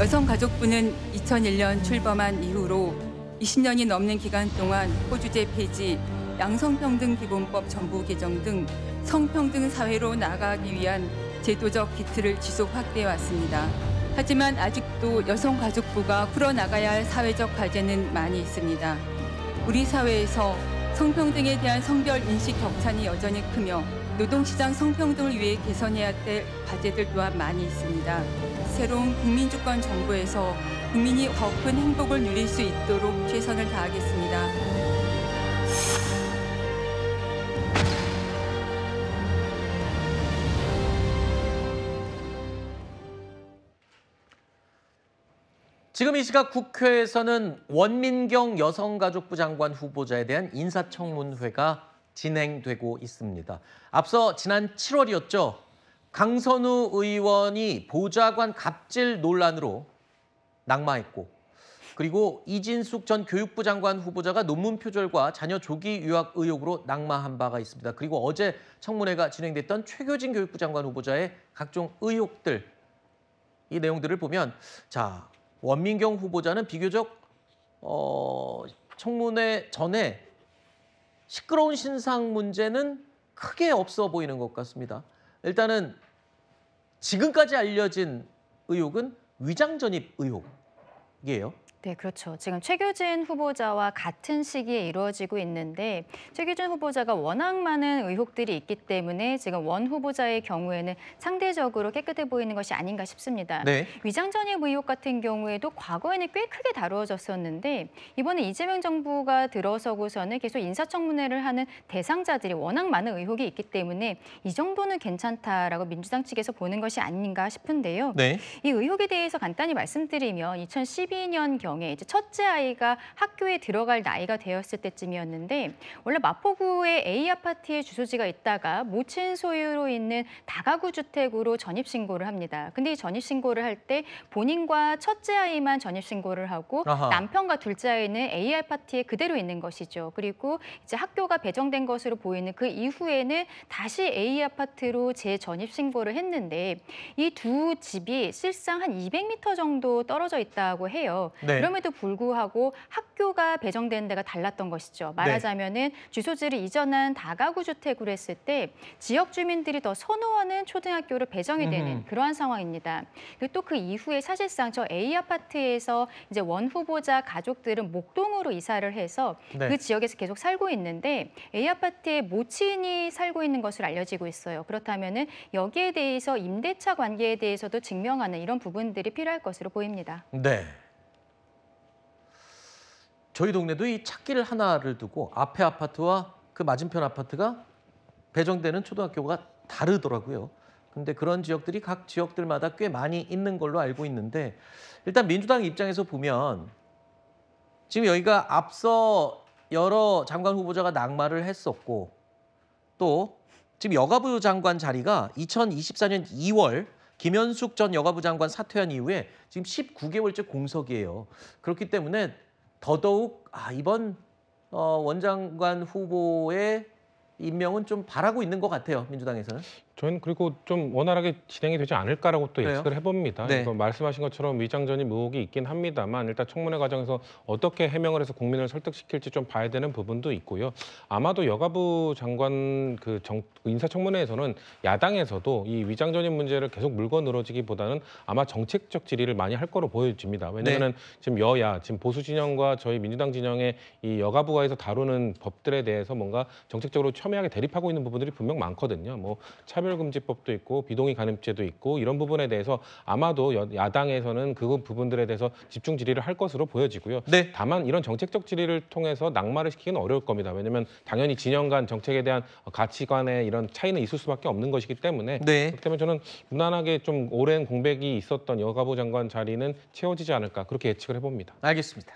여성가족부는 2001년 출범한 이후로 20년이 넘는 기간 동안 호주제 폐지, 양성평등기본법 전부 개정 등 성평등 사회로 나아가기 위한 제도적 기틀을 지속 확대해 왔습니다. 하지만 아직도 여성가족부가 풀어나가야 할 사회적 과제는 많이 있습니다. 우리 사회에서 성평등에 대한 성별 인식 격차는 여전히 크며 노동시장 성평등을 위해 개선해야 될 과제들 또한 많이 있습니다. 새로운 국민주권 정부에서 국민이 더 큰 행복을 누릴 수 있도록 최선을 다하겠습니다. 지금 이 시각 국회에서는 원민경 여성가족부 장관 후보자에 대한 인사청문회가 진행되고 있습니다. 앞서 지난 7월이었죠. 강선우 의원이 보좌관 갑질 논란으로 낙마했고, 그리고 이진숙 전 교육부 장관 후보자가 논문 표절과 자녀 조기 유학 의혹으로 낙마한 바가 있습니다. 그리고 어제 청문회가 진행됐던 최교진 교육부 장관 후보자의 각종 의혹들, 이 내용들을 보면 자, 원민경 후보자는 비교적 청문회 전에 시끄러운 신상 문제는 크게 없어 보이는 것 같습니다. 일단은 지금까지 알려진 의혹은 위장 전입 의혹이에요. 네, 그렇죠. 지금 최규진 후보자와 같은 시기에 이루어지고 있는데 최규진 후보자가 워낙 많은 의혹들이 있기 때문에 지금 원 후보자의 경우에는 상대적으로 깨끗해 보이는 것이 아닌가 싶습니다. 네. 위장 전입 의혹 같은 경우에도 과거에는 꽤 크게 다루어졌었는데 이번에 이재명 정부가 들어서고서는 계속 인사청문회를 하는 대상자들이 워낙 많은 의혹이 있기 때문에 이 정도는 괜찮다라고 민주당 측에서 보는 것이 아닌가 싶은데요. 네. 이 의혹에 대해서 간단히 말씀드리면 2012년경 이제 첫째 아이가 학교에 들어갈 나이가 되었을 때쯤이었는데 원래 마포구에 A 아파트에 주소지가 있다가 모친 소유로 있는 다가구 주택으로 전입 신고를 합니다. 근데 이 전입 신고를 할 때 본인과 첫째 아이만 전입 신고를 하고 아하. 남편과 둘째 아이는 A 아파트에 그대로 있는 것이죠. 그리고 이제 학교가 배정된 것으로 보이는 그 이후에는 다시 A 아파트로 재전입 신고를 했는데 이 두 집이 실상 한 200m 정도 떨어져 있다고 해요. 네. 그럼에도 불구하고 학교가 배정된 데가 달랐던 것이죠. 말하자면은 주소지를 이전한 다가구 주택으로 했을 때 지역 주민들이 더 선호하는 초등학교로 배정이 되는 그러한 상황입니다. 그리고 또 그 이후에 사실상 저 A 아파트에서 이제 원 후보자 가족들은 목동으로 이사를 해서 네. 그 지역에서 계속 살고 있는데 A 아파트에 모친이 살고 있는 것으로 알려지고 있어요. 그렇다면은 여기에 대해서 임대차 관계에 대해서도 증명하는 이런 부분들이 필요할 것으로 보입니다. 네. 저희 동네도 이 찾기를 하나를 두고 앞에 아파트와 그 맞은편 아파트가 배정되는 초등학교가 다르더라고요. 근데 그런 지역들이 각 지역들마다 꽤 많이 있는 걸로 알고 있는데 일단 민주당 입장에서 보면 지금 여기가 앞서 여러 장관 후보자가 낙마를 했었고 또 지금 여가부 장관 자리가 2024년 2월 김현숙 전 여가부 장관 사퇴한 이후에 지금 19개월째 공석이에요. 그렇기 때문에 더더욱 이번 원장관 후보의 임명은 좀 바라고 있는 것 같아요, 민주당에서는. 저는 그리고 좀 원활하게 진행이 되지 않을까라고 또 그래요? 예측을 해봅니다. 네. 이거 말씀하신 것처럼 위장 전입 의혹이 있긴 합니다만 일단 청문회 과정에서 어떻게 해명을 해서 국민을 설득시킬지 좀 봐야 되는 부분도 있고요. 아마도 여가부 장관 인사청문회에서는 야당에서도 이 위장 전입 문제를 계속 물고 늘어지기보다는 아마 정책적 질의를 많이 할 거로 보여집니다. 왜냐하면 네. 지금 지금 보수 진영과 저희 민주당 진영의 이 여가부가에서 다루는 법들에 대해서 뭔가 정책적으로 첨예하게 대립하고 있는 부분들이 분명 많거든요. 뭐 차별금지법도 있고 비동의 간음죄도 있고 이런 부분에 대해서 아마도 야당에서는 그 부분들에 대해서 집중 질의를 할 것으로 보여지고요. 네. 다만 이런 정책적 질의를 통해서 낙마를 시키기는 어려울 겁니다. 왜냐하면 당연히 진영 간 정책에 대한 가치관의 이런 차이는 있을 수밖에 없는 것이기 때문에 네. 그렇기 때문에 저는 무난하게 좀 오랜 공백이 있었던 여가부 장관 자리는 채워지지 않을까 그렇게 예측을 해봅니다. 알겠습니다.